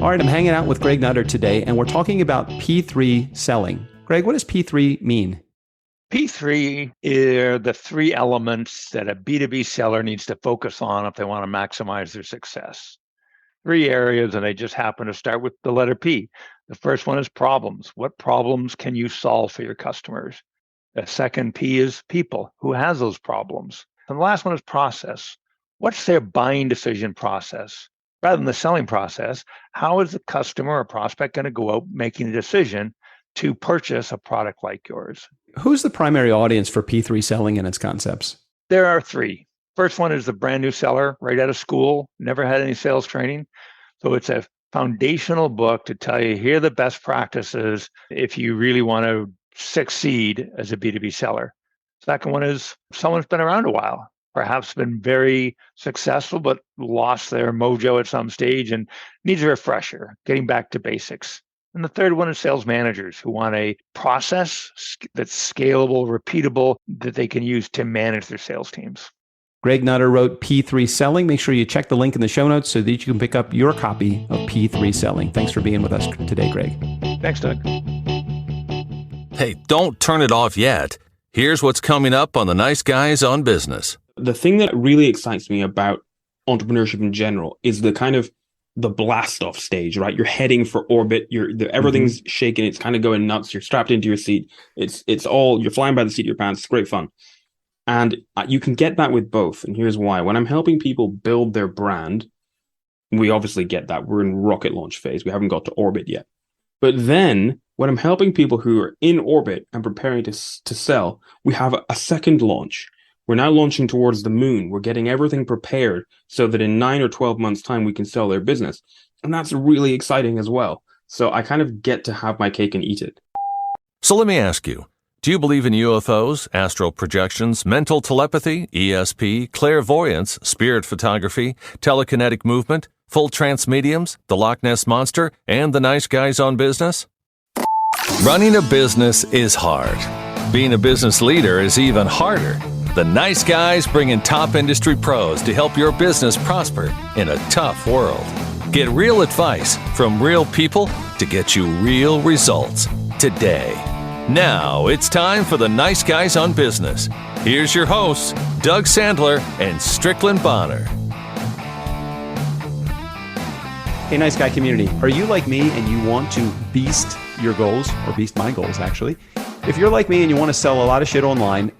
All right, I'm hanging out with Greg Nutter today, and we're talking about P3 selling. Greg, what does P3 mean? P3 are the three elements that a B2B seller needs to focus on if they want to maximize their success. Three areas, and they just happen to start with the letter P. The first one is problems. What problems can you solve for your customers? The second P is people. Who has those problems? And the last one is process. What's their buying decision process? Rather than the selling process, how is the customer or prospect going to go out making a decision to purchase a product like yours? Who's the primary audience for P3 selling and its concepts? There are three. First one is the brand new seller right out of school, never had any sales training. So it's a foundational book to tell you, here are the best practices if you really want to succeed as a B2B seller. Second one is someone's been around a while, perhaps been very successful, but lost their mojo at some stage and needs a refresher, getting back to basics. And the third one is sales managers who want a process that's scalable, repeatable, that they can use to manage their sales teams. Greg Nutter wrote P3 Selling. Make sure you check the link in the show notes so that you can pick up your copy of P3 Selling. Thanks for being with us today, Greg. Thanks, Doug. Hey, don't turn it off yet. Here's what's coming up on the Nice Guys on Business. The thing that really excites me about entrepreneurship in general is the kind of the blast off stage, right? You're heading for orbit. Everything's shaking. It's kind of going nuts. You're strapped into your seat. You're flying by the seat of your pants. It's great fun. And you can get that with both. And here's why. When I'm helping people build their brand, we obviously get that. We're in rocket launch phase. We haven't got to orbit yet. But then when I'm helping people who are in orbit and preparing to sell, we have a second launch. We're now launching towards the moon. We're getting everything prepared so that in 9 or 12 months' time, we can sell their business. And that's really exciting as well. So I kind of get to have my cake and eat it. So let me ask you, do you believe in UFOs, astral projections, mental telepathy, ESP, clairvoyance, spirit photography, telekinetic movement, full trance mediums, the Loch Ness Monster, and the Nice Guys on Business? Running a business is hard. Being a business leader is even harder. The Nice Guys bring in top industry pros to help your business prosper in a tough world. Get real advice from real people to get you real results today. Now it's time for the Nice Guys on Business. Here's your hosts, Doug Sandler and Strickland Bonner. Hey, Nice Guy community. Are you like me and you want to beast your goals, or beast my goals, actually? If you're like me and you want to sell a lot of shit online,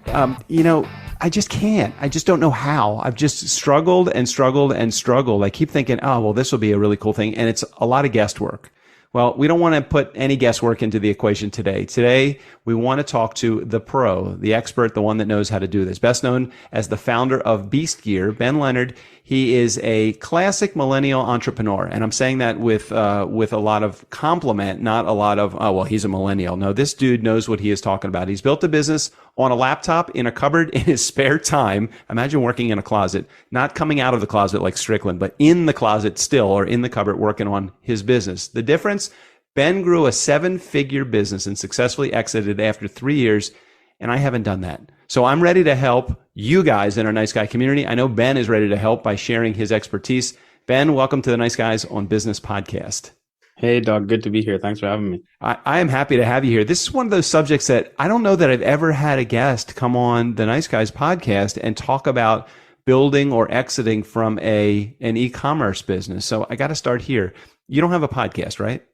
I just can't. I just don't know how. I've just struggled and struggled and struggled. I keep thinking, oh, well, this will be a really cool thing. And it's a lot of guesswork. Well, we don't want to put any guesswork into the equation today. Today, we want to talk to the pro, the expert, the one that knows how to do this. Best known as the founder of Beast Gear, Ben Leonard. He is a classic millennial entrepreneur. And I'm saying that with a lot of compliment, not a lot of, oh, well, he's a millennial. No, this dude knows what he is talking about. He's built a business on a laptop in a cupboard in his spare time. Imagine working in a closet, not coming out of the closet like Strickland, but in the closet still, or in the cupboard working on his business. The difference, Ben grew a 7-figure business and successfully exited after 3 years, and I haven't done that. So I'm ready to help you guys in our Nice Guy community. I know Ben is ready to help by sharing his expertise. Ben, welcome to the Nice Guys on Business podcast. Hey, Doug. Good to be here. Thanks for having me. I am happy to have you here. This is one of those subjects that I don't know that I've ever had a guest come on the Nice Guys podcast and talk about building or exiting from an e-commerce business. So I got to start here. You don't have a podcast, right?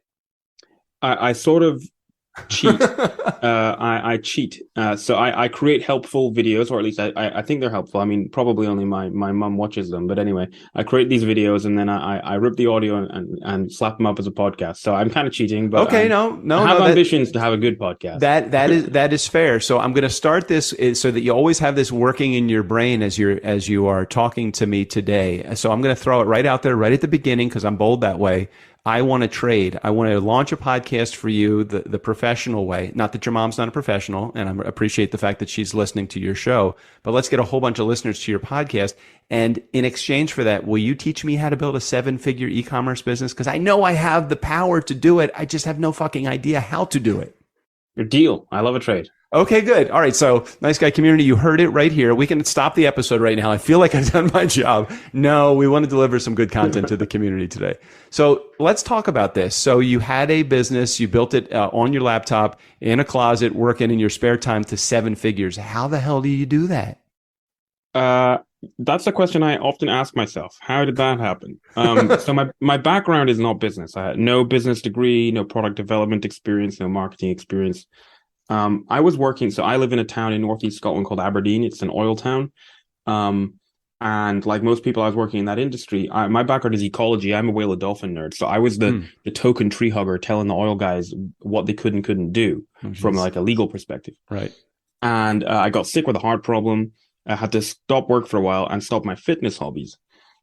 I sort of cheat. I cheat. So I create helpful videos, or at least I think they're helpful. I mean, probably only my mum watches them. But anyway, I create these videos and then I rip the audio and slap them up as a podcast. So I'm kind of cheating. But okay, I have ambitions to have a good podcast. That is fair. So I'm going to start this so that you always have this working in your brain as you are talking to me today. So I'm going to throw it right out there right at the beginning because I'm bold that way. I want to trade. I want to launch a podcast for you the professional way. Not that your mom's not a professional, and I appreciate the fact that she's listening to your show, but let's get a whole bunch of listeners to your podcast. And in exchange for that, will you teach me how to build a 7-figure e-commerce business? Because I know I have the power to do it. I just have no fucking idea how to do it. Your deal. I love a trade. Okay, good. All right. So, Nice Guy community, you heard it right here. We can stop the episode right now. I feel like I've done my job. No, we want to deliver some good content to the community today. So, let's talk about this. So, you had a business, you built it on your laptop in a closet, working in your spare time to 7 figures. How the hell do you do that? That's a question I often ask myself. How did that happen? So my background is not business. I had no business degree, no product development experience, no marketing experience. I was working. So I live in a town in northeast Scotland called Aberdeen. It's an oil town. And like most people, I was working in that industry. My background is ecology. I'm a whale of dolphin nerd. So I was the token tree hugger telling the oil guys what they could and couldn't do from like a legal perspective. Right. And I got sick with a heart problem. I had to stop work for a while and stop my fitness hobbies,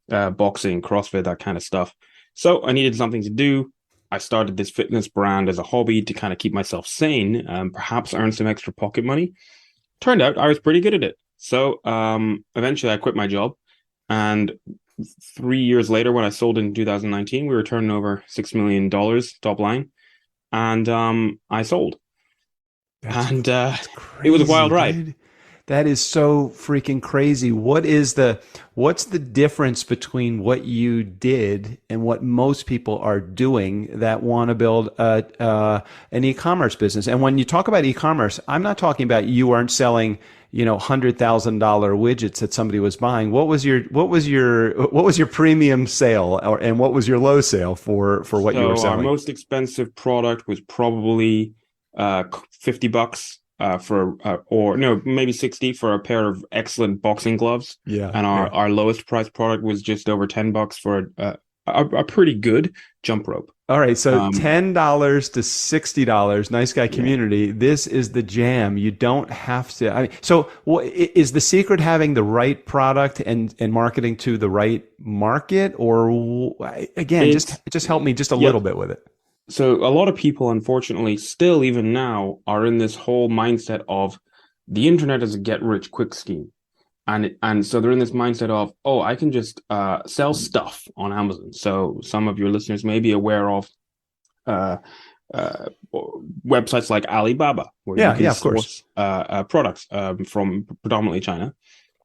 boxing, CrossFit, that kind of stuff. So I needed something to do. I started this fitness brand as a hobby to kind of keep myself sane, perhaps earn some extra pocket money. Turned out I was pretty good at it. So eventually I quit my job. And 3 years later, when I sold in 2019, we were turning over $6 million top line. And I sold. That's crazy, it was a wild ride. Dude. That is so freaking crazy. What's the difference between what you did and what most people are doing that want to build an e-commerce business? And when you talk about e-commerce, I'm not talking about you weren't selling, $100,000 widgets that somebody was buying. What was your premium sale, and what was your low sale for what you were selling? Our most expensive product was probably $50. Maybe 60 for a pair of excellent boxing gloves. Yeah. And our lowest price product was just over $10 for a pretty good jump rope. All right. So $10 to $60, Nice Guy community. Yeah. This is the jam. You don't have to. So is the secret having the right product and marketing to the right market? Or again, just help me just a little bit with it. So a lot of people, unfortunately, still even now are in this whole mindset of the internet is a get-rich-quick scheme. And so they're in this mindset of, I can just sell stuff on Amazon. So some of your listeners may be aware of websites like Alibaba, where you can source products from predominantly China.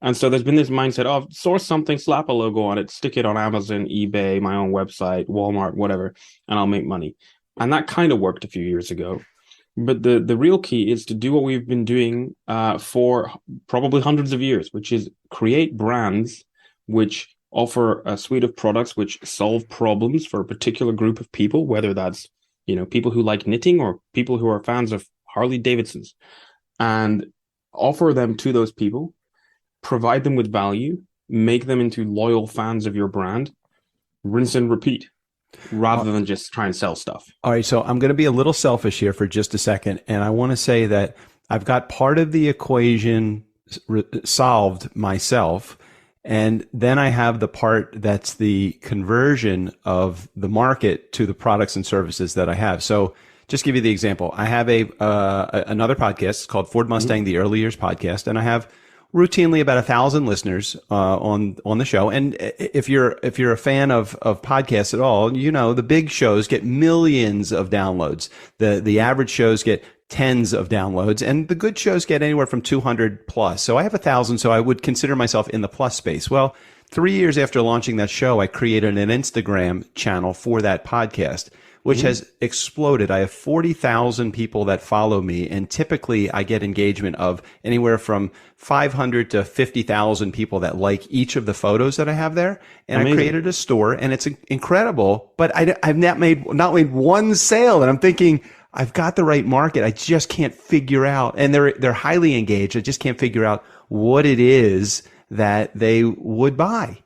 And so there's been this mindset of source something, slap a logo on it, stick it on Amazon, eBay, my own website, Walmart, whatever, and I'll make money. And that kind of worked a few years ago. But the real key is to do what we've been doing for probably hundreds of years, which is create brands which offer a suite of products which solve problems for a particular group of people, whether that's people who like knitting or people who are fans of Harley Davidsons, and offer them to those people. Provide them with value, make them into loyal fans of your brand, rinse and repeat, rather than just try and sell stuff. All right, so I'm going to be a little selfish here for just a second, and I want to say that I've got part of the equation solved myself, and then I have the part that's the conversion of the market to the products and services that I have. So just give you the example. I have another podcast called Ford Mustang, the Early Years Podcast, and I have routinely about 1,000 listeners on the show. And if you're a fan of podcasts at all, the big shows get millions of downloads. The average shows get tens of downloads, and the good shows get anywhere from 200 plus. So I have 1,000, so I would consider myself in the plus space. Well, 3 years after launching that show, I created an Instagram channel for that podcast, which has exploded. I have 40,000 people that follow me, and typically I get engagement of anywhere from 500 to 50,000 people that like each of the photos that I have there. And amazing. I created a store, and it's incredible, but I've not made one sale, and I'm thinking, I've got the right market. I just can't figure out, and they're highly engaged. I just can't figure out what it is that they would buy.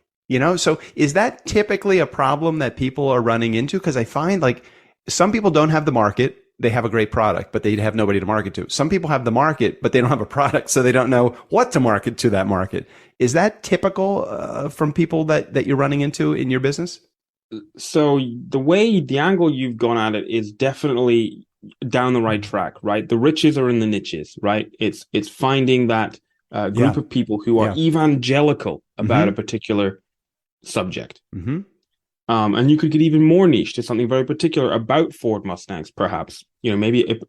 So is that typically a problem that people are running into? Because I find like some people don't have the market. They have a great product, but they have nobody to market to. Some people have the market, but they don't have a product, so they don't know what to market to that market. Is that typical from people that you're running into in your business? So the angle you've gone at it is definitely down the right track, right? The riches are in the niches, right? It's finding that group of people who are evangelical about a particular subject. And you could get even more niche to something very particular about Ford Mustangs, perhaps. Maybe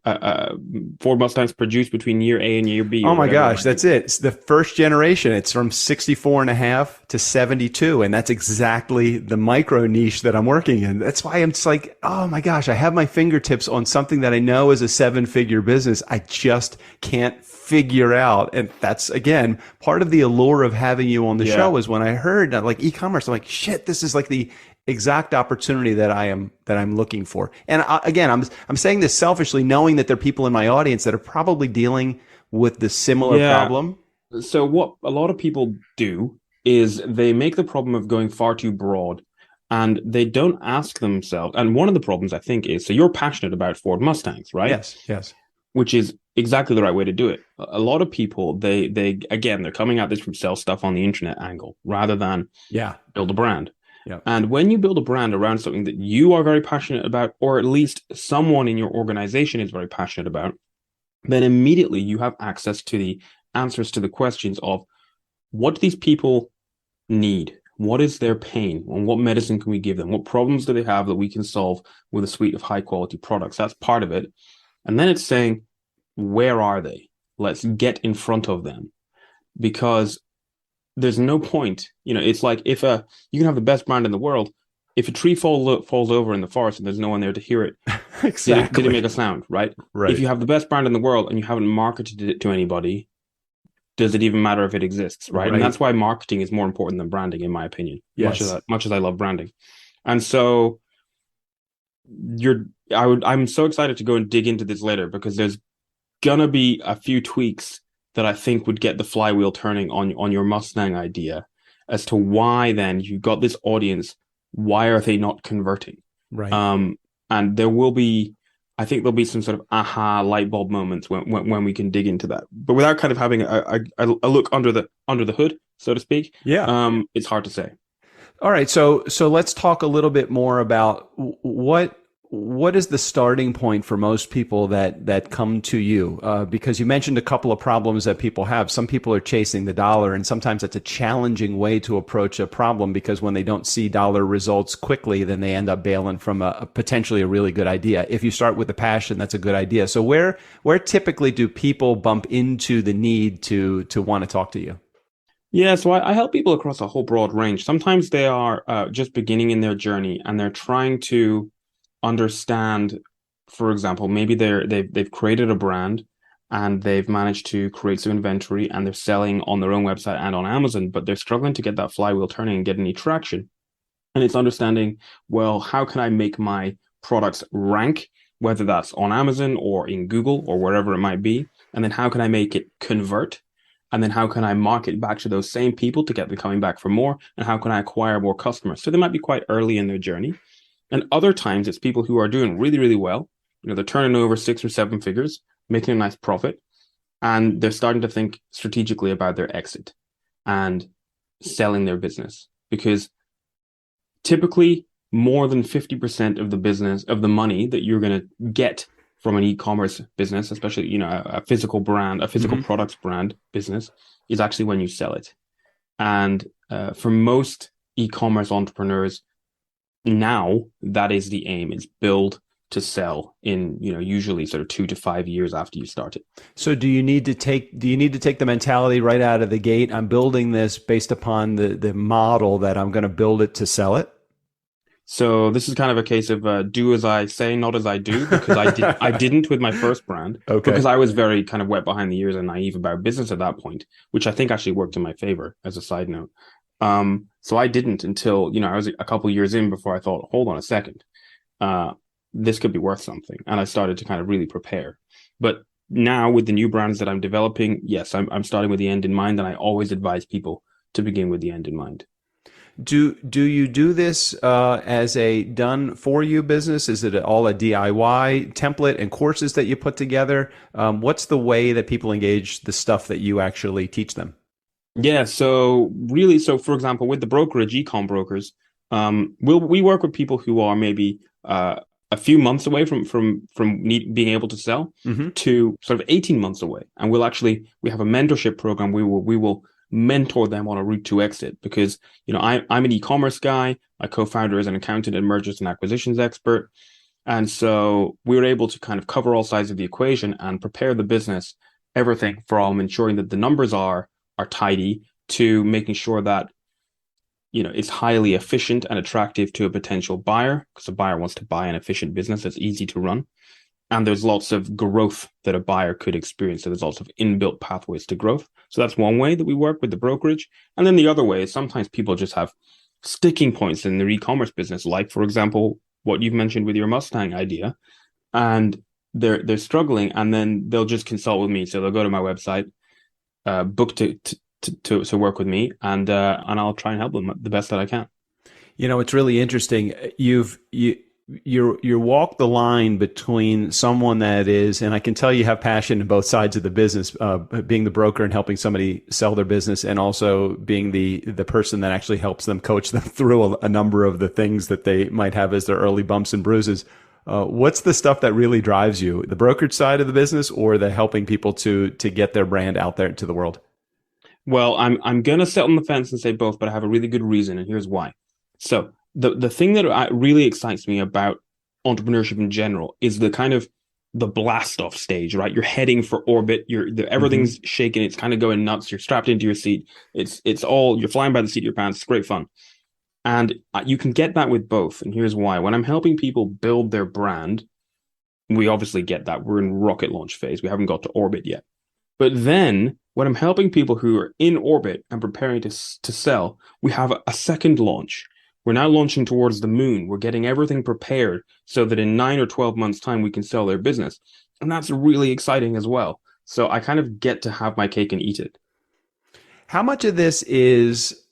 Ford Mustangs produced between year A and year B. Oh my gosh, that's it. It's the first generation. It's from 64.5 to 72. And that's exactly the micro niche that I'm working in. That's why I'm just like, oh my gosh, I have my fingertips on something that I know is a 7-figure business. I just can't figure out. And that's, again, part of the allure of having you on the show is when I heard like e-commerce, I'm like, shit, this is like the exact opportunity that I'm looking for. And again, I'm saying this selfishly, knowing that there are people in my audience that are probably dealing with the similar problem. So what a lot of people do is they make the problem of going far too broad, and they don't ask themselves. And one of the problems, I think, is, so you're passionate about Ford Mustangs, right? Yes. Which is exactly the right way to do it. A lot of people, they're coming at this from sell stuff on the internet angle rather than build a brand. Yep. And when you build a brand around something that you are very passionate about, or at least someone in your organization is very passionate about, then immediately you have access to the answers to the questions of what do these people need? What is their pain? And what medicine can we give them? What problems do they have that we can solve with a suite of high quality products? That's part of it. And then it's saying, where are they? Let's get in front of them. Because there's no point, it's like you can have the best brand in the world. If a tree falls over in the forest and there's no one there to hear it, exactly. Did it make a sound, right? Right. If you have the best brand in the world and you haven't marketed it to anybody, does it even matter if it exists, right? And that's why marketing is more important than branding, in my opinion. Yes. Much as I love branding. And so I'm so excited to go and dig into this later, because there's gonna be a few tweaks that I think would get the flywheel turning on your Mustang idea, as to why then you got this audience, why are they not converting? Right. And I think there'll be some sort of aha light bulb moments when we can dig into that. But without kind of having a look under the hood, so to speak, it's hard to say. All right, so let's talk a little bit more about what is the starting point for most people that come to you? Because you mentioned a couple of problems that people have. Some people are chasing the dollar, and sometimes it's a challenging way to approach a problem, because when they don't see dollar results quickly, then they end up bailing from a potentially a really good idea. If you start with a passion, that's a good idea. So where typically do people bump into the need to want to talk to you? Yeah, so I help people across a whole broad range. Sometimes they are just beginning in their journey, and they're trying to understand, for example, maybe they've created a brand and they've managed to create some inventory and they're selling on their own website and on Amazon, but they're struggling to get that flywheel turning and get any traction. And it's understanding, well, how can I make my products rank, whether that's on Amazon or in Google or wherever it might be? And then how can I make it convert? And then how can I market back to those same people to get them coming back for more? And how can I acquire more customers? So they might be quite early in their journey. And other times it's people who are doing really, really well. They're turning over 6 or 7 figures, making a nice profit. And they're starting to think strategically about their exit and selling their business. Because typically more than 50% of the business, of the money that you're going to get from an e-commerce business, especially, a physical brand, a physical products brand business, is actually when you sell it. And for most e-commerce entrepreneurs, now that is the aim. It's build to sell in, usually sort of 2 to 5 years after you start it. So do you need to take the mentality right out of the gate? I'm building this based upon the model that I'm going to build it to sell it? So this is kind of a case of do as I say, not as I do, because I didn't with my first brand, because I was very kind of wet behind the ears and naive about business at that point, which I think actually worked in my favor as a side note. So I didn't until, I was a couple of years in before I thought, hold on a second, this could be worth something. And I started to kind of really prepare. But now with the new brands that I'm developing, yes, I'm starting with the end in mind. And I always advise people to begin with the end in mind. Do you do this as a done for you business? Is it all a DIY template and courses that you put together? What's the way that people engage the stuff that you actually teach them? Yeah, so for example, with the brokerage, e-com brokers, we work with people who are maybe a few months away from being able to sell to sort of 18 months away. And we have a mentorship program. We will mentor them on a route to exit. Because, I'm an e-commerce guy. My co-founder is an accountant and mergers and acquisitions expert. And so we were able to kind of cover all sides of the equation and prepare the business, everything from ensuring that the numbers are tidy to making sure that, it's highly efficient and attractive to a potential buyer, because a buyer wants to buy an efficient business that's easy to run. And there's lots of growth that a buyer could experience. So there's lots of inbuilt pathways to growth. So that's one way that we work with the brokerage. And then the other way is sometimes people just have sticking points in their e-commerce business, like, for example, what you've mentioned with your Mustang idea. And they're struggling, and then they'll just consult with me. So they'll go to my website, book to work with me, and I'll try and help them the best that I can. It's really interesting. You walk the line between someone that is, and I can tell you have passion in both sides of the business, being the broker and helping somebody sell their business, and also being the person that actually helps them, coach them through a number of the things that they might have as their early bumps and bruises. What's the stuff that really drives you, the brokerage side of the business or the helping people to get their brand out there to the world? Well, I'm going to sit on the fence and say both, but I have a really good reason, and here's why. So the thing that really excites me about entrepreneurship in general is the kind of the blast off stage, right? You're heading for orbit. Everything's shaking. It's kind of going nuts. You're strapped into your seat. You're flying by the seat of your pants. It's great fun. And you can get that with both. And here's why. When I'm helping people build their brand, we obviously get that. We're in rocket launch phase. We haven't got to orbit yet. But then when I'm helping people who are in orbit and preparing to sell, we have a second launch. We're now launching towards the moon. We're getting everything prepared so that in 9 or 12 months' time, we can sell their business. And that's really exciting as well. So I kind of get to have my cake and eat it. How much of this is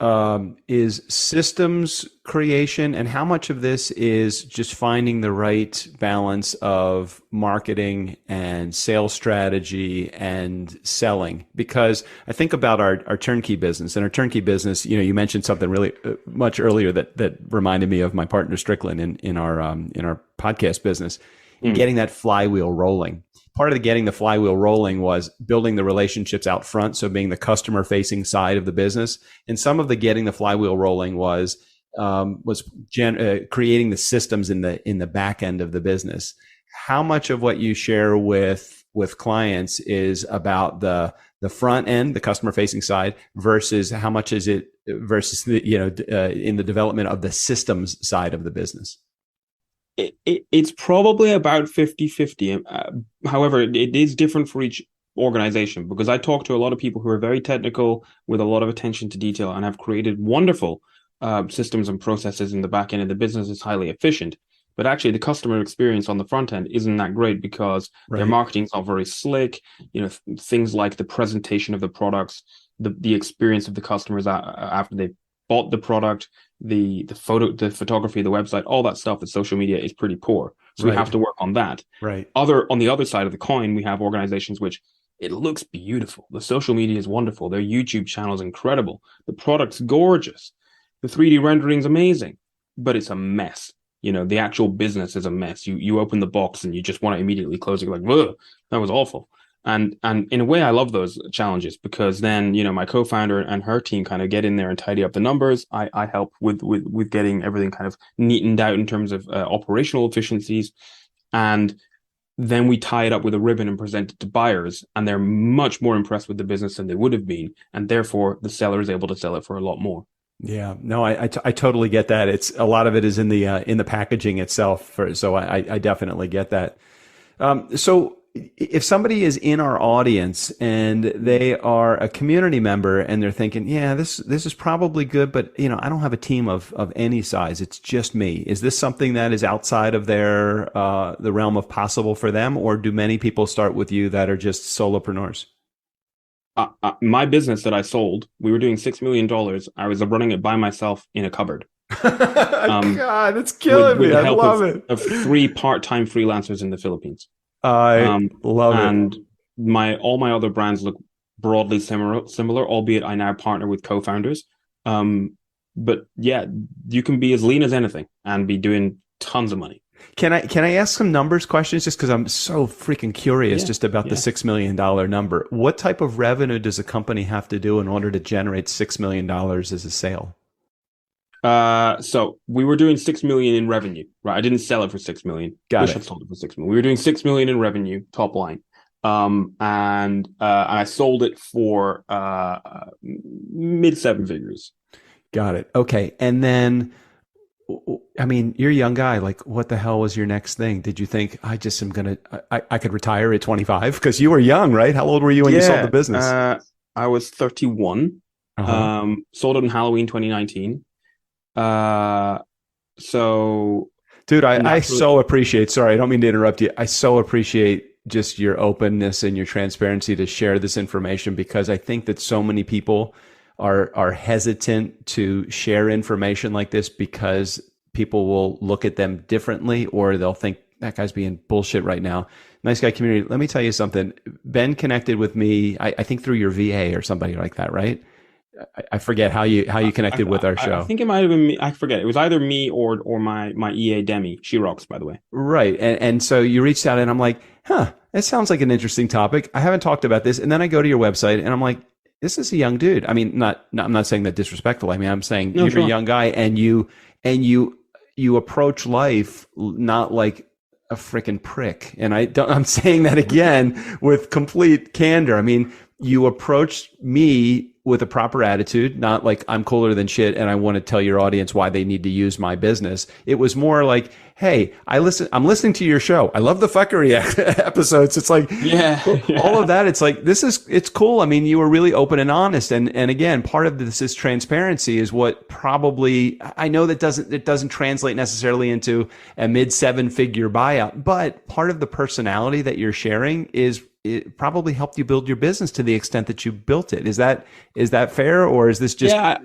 systems creation, and how much of this is just finding the right balance of marketing and sales strategy and selling? Because I think about our TurnKey business, and our TurnKey business, you mentioned something really much earlier that reminded me of my partner Strickland in our podcast business, getting that flywheel rolling. Part of getting the flywheel rolling was building the relationships out front, so being the customer facing side of the business. And some of the getting the flywheel rolling was creating the systems in the back end of the business. How much of what you share with clients is about the front end, the customer facing side, versus how much is it versus in the development of the systems side of the business? It's probably about 50-50. However, it is different for each organization, because I talk to a lot of people who are very technical with a lot of attention to detail and have created wonderful systems and processes in the back end, and the business is highly efficient. But actually, the customer experience on the front end isn't that great because their marketing is not very slick. Things like the presentation of the products, the experience of the customers after they've bought the product, the photography of the website, all that stuff, the social media is pretty poor. So we have to work on that. Right. On the other side of the coin, we have organizations which it looks beautiful. The social media is wonderful. Their YouTube channel is incredible. The product's gorgeous. The 3D rendering is amazing, but it's a mess. The actual business is a mess. You open the box and you just want to immediately close it. You're like, whoa, that was awful. And in a way, I love those challenges, because then, my co-founder and her team kind of get in there and tidy up the numbers. I help with getting everything kind of neatened out in terms of operational efficiencies. And then we tie it up with a ribbon and present it to buyers, and they're much more impressed with the business than they would have been. And therefore, the seller is able to sell it for a lot more. Yeah, no, I totally get that. It's a lot of it is in the packaging itself. So I definitely get that. So if somebody is in our audience and they are a community member and they're thinking, yeah, this is probably good, but I don't have a team of any size. It's just me. Is this something that is outside of their the realm of possible for them, or do many people start with you that are just solopreneurs? My business that I sold, we were doing $6 million. I was running it by myself in a cupboard. God, that's killing me. I love it. Of 3 part-time freelancers in the Philippines. I love it. And all my other brands look broadly similar, albeit I now partner with co-founders. But yeah, you can be as lean as anything and be doing tons of money. Can I ask some numbers questions just because I'm so freaking curious just about the $6 million number? What type of revenue does a company have to do in order to generate $6 million as a sale? So we were doing 6 million in revenue, right? I didn't sell it for 6 million. Got Wish it. I'd sold it for 6 million. We were doing 6 million in revenue, top line. And I sold it for mid seven figures. Got it. Okay. And then, I mean, you're a young guy. Like, what the hell was your next thing? Did you think, I just am going to, I could retire at 25? Because you were young, right? How old were you when you sold the business? I was 31. Sold it on Halloween 2019. So, dude, I so appreciate, sorry, I don't mean to interrupt you. I so appreciate just your openness and your transparency to share this information, because I think that so many people are hesitant to share information like this because people will look at them differently, or they'll think that guy's being bullshit right now. Nice Guy community. Let me tell you something. Ben connected with me, I think through your VA or somebody like that, right? I forget how you connected with our show. I think it might have been me. I forget. It was either me or my EA Demi. She rocks, by the way. Right. And so you reached out and I'm like, that sounds like an interesting topic. I haven't talked about this. And then I go to your website and I'm like, this is a young dude. I mean, I'm not saying that disrespectful. I mean, I'm saying you're a young guy and you approach life not like a freaking prick. And I'm saying that again with complete candor. I mean, you approached me with a proper attitude, not like I'm cooler than shit and I want to tell your audience why they need to use my business. It was more like, hey, I'm listening to your show. I love the fuckery episodes. It's like, all of that. It's like, it's cool. I mean, you were really open and honest. And again, part of this transparency is what probably, I know that it doesn't translate necessarily into a mid seven figure buyout, but part of the personality that you're sharing it probably helped you build your business to the extent that you built it. Is that fair, or is this just? I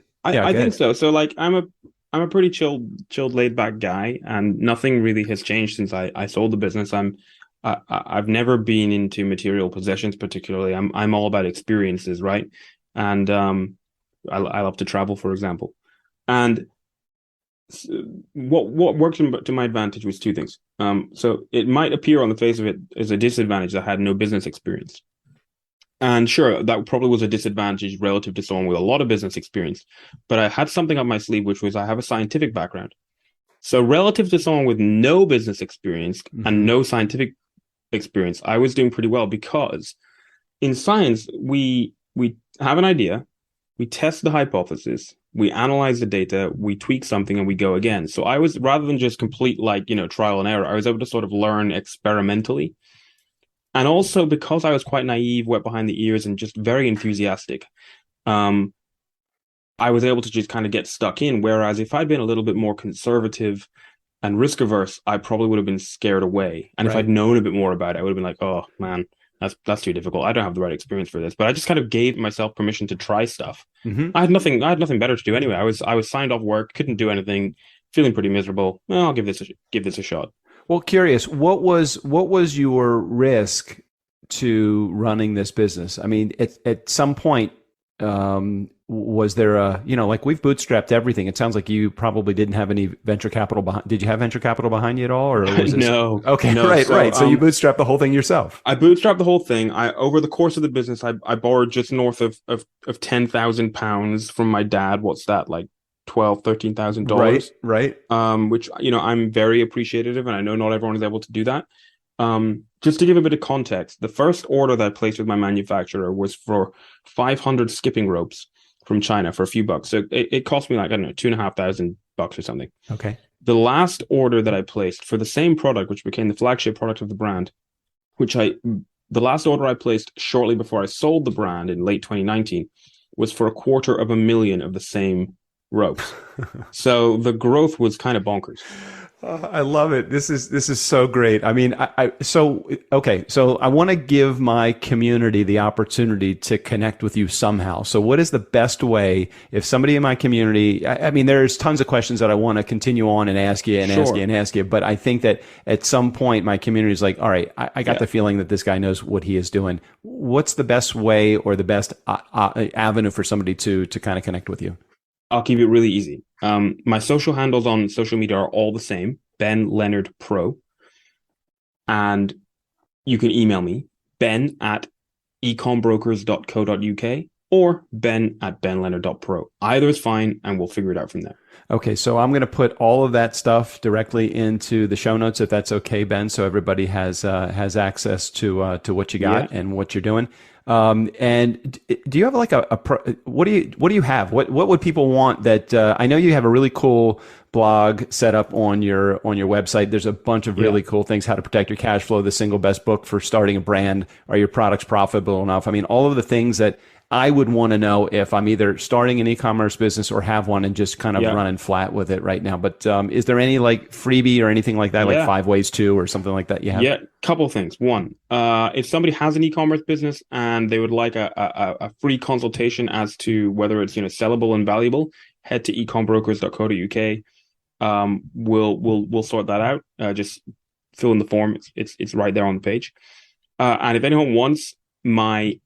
think so. So like, I'm a pretty chilled, laid back guy, and nothing really has changed since I sold the business. I've never been into material possessions particularly. I'm all about experiences, right? And I love to travel, for example. And what worked to my advantage was two things. So it might appear on the face of it as a disadvantage that I had no business experience. And sure, that probably was a disadvantage relative to someone with a lot of business experience. But I had something up my sleeve, which was I have a scientific background. So relative to someone with no business experience and no scientific experience, I was doing pretty well, because in science, we have an idea, we test the hypothesis, we analyze the data, we tweak something, and we go again. So I was, rather than just complete trial and error, I was able to sort of learn experimentally. And also because I was quite naive, wet behind the ears, and just very enthusiastic, I was able to just kind of get stuck in. Whereas if I'd been a little bit more conservative and risk averse, I probably would have been scared away. And if I'd known a bit more about it, I would have been like, oh man, that's too difficult. I don't have the right experience for this. But I just kind of gave myself permission to try stuff. I had nothing better to do anyway. I was signed off work, couldn't do anything, feeling pretty miserable. Well, I'll give this a shot. Well, curious, what was your risk to running this business? I mean, at some point, was there like we've bootstrapped everything. It sounds like you probably didn't have any venture capital behind. Did you have venture capital behind you at all, or was it? No. Okay, no. Right. So you bootstrapped the whole thing yourself. I bootstrapped the whole thing. Over the course of the business, I borrowed just north of £10,000 from my dad. What's that, like $13,000? Right. Which I'm very appreciative of, and I know not everyone is able to do that. Just to give a bit of context, the first order that I placed with my manufacturer was for 500 skipping ropes from China for a few bucks. So it cost me like, I don't know, $2,500 or something. Okay. The last order that I placed for the same product, which became the flagship product of the brand, the last order I placed shortly before I sold the brand in late 2019, was for $250,000 of the same ropes. So the growth was kind of bonkers. I love it. This is so great. I mean, so I want to give my community the opportunity to connect with you somehow. So what is the best way if somebody in my community, I mean, there's tons of questions that I want to continue on and ask you and ask you, but I think that at some point my community is like, all right, I got the feeling that this guy knows what he is doing. What's the best way or the best avenue for somebody to kind of connect with you? I'll keep it really easy. My social handles on social media are all the same. Ben Leonard Pro. And you can email me, ben@ecombrokers.co.uk or ben@benleonard.pro. Either is fine, and we'll figure it out from there. Okay, so I'm going to put all of that stuff directly into the show notes, if that's okay, Ben, so everybody has access to what you got and what you're doing. And do you have like what do you have? What would people want that? I know you have a really cool blog set up on your website. There's a bunch of really cool things: how to protect your cash flow, the single best book for starting a brand, are your products profitable enough? I mean, all of the things that I would want to know if I'm either starting an e-commerce business or have one and just kind of running flat with it right now. But is there any like freebie or anything like that, like 5 ways to or something like that you have? Yeah, couple things. One, if somebody has an e-commerce business and they would like a free consultation as to whether it's sellable and valuable, head to ecombrokers.co.uk. We'll sort that out. Just fill in the form. It's right there on the page. And if anyone wants my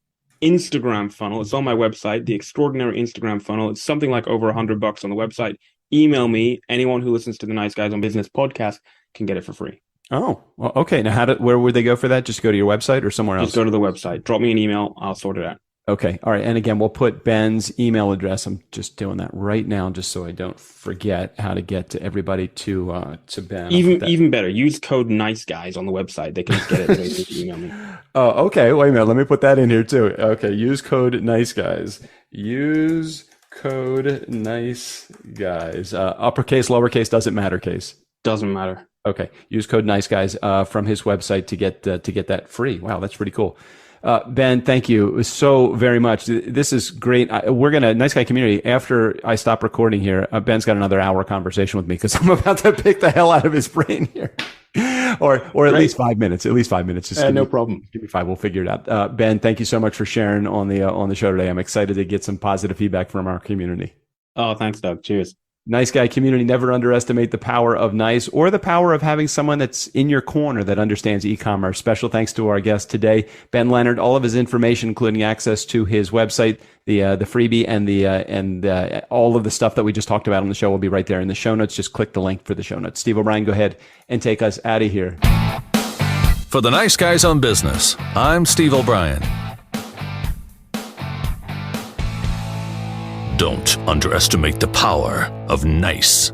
Instagram funnel, it's on my website, the extraordinary Instagram funnel. It's something like over $100 on the website. Email me. Anyone who listens to the Nice Guys on Business podcast can get it for free. Oh, well, okay. Now, where would they go for that? Just go to your website or somewhere else? Just go to the website. Drop me an email. I'll sort it out. Okay. All right. And again, we'll put Ben's email address. I'm just doing that right now, just so I don't forget how to get to everybody to Ben. Even better, use code Nice Guys on the website. They can get it. They can email me. Oh, okay. Wait a minute. Let me put that in here too. Okay. Use code Nice Guys. Use code Nice Guys. Uppercase, lowercase, doesn't matter. Case doesn't matter. Okay. Use code Nice Guys from his website to get that free. Wow, that's pretty cool. Ben, thank you so very much. This is great. We're going to, Nice Guy Community, after I stop recording here, Ben's got another hour conversation with me because I'm about to pick the hell out of his brain here. or at least 5 minutes. At least 5 minutes. Just no problem. Give me 5. We'll figure it out. Ben, thank you so much for sharing on the show today. I'm excited to get some positive feedback from our community. Oh, thanks, Doug. Cheers. Nice Guy Community, never underestimate the power of nice or the power of having someone that's in your corner that understands e-commerce. Special thanks to our guest today, Ben Leonard. All of his information, including access to his website, the freebie and all of the stuff that we just talked about on the show will be right there in the show notes. Just click the link for the show notes. Steve O'Brien, go ahead and take us out of here. For the Nice Guys on Business, I'm Steve O'Brien. Don't underestimate the power of nice.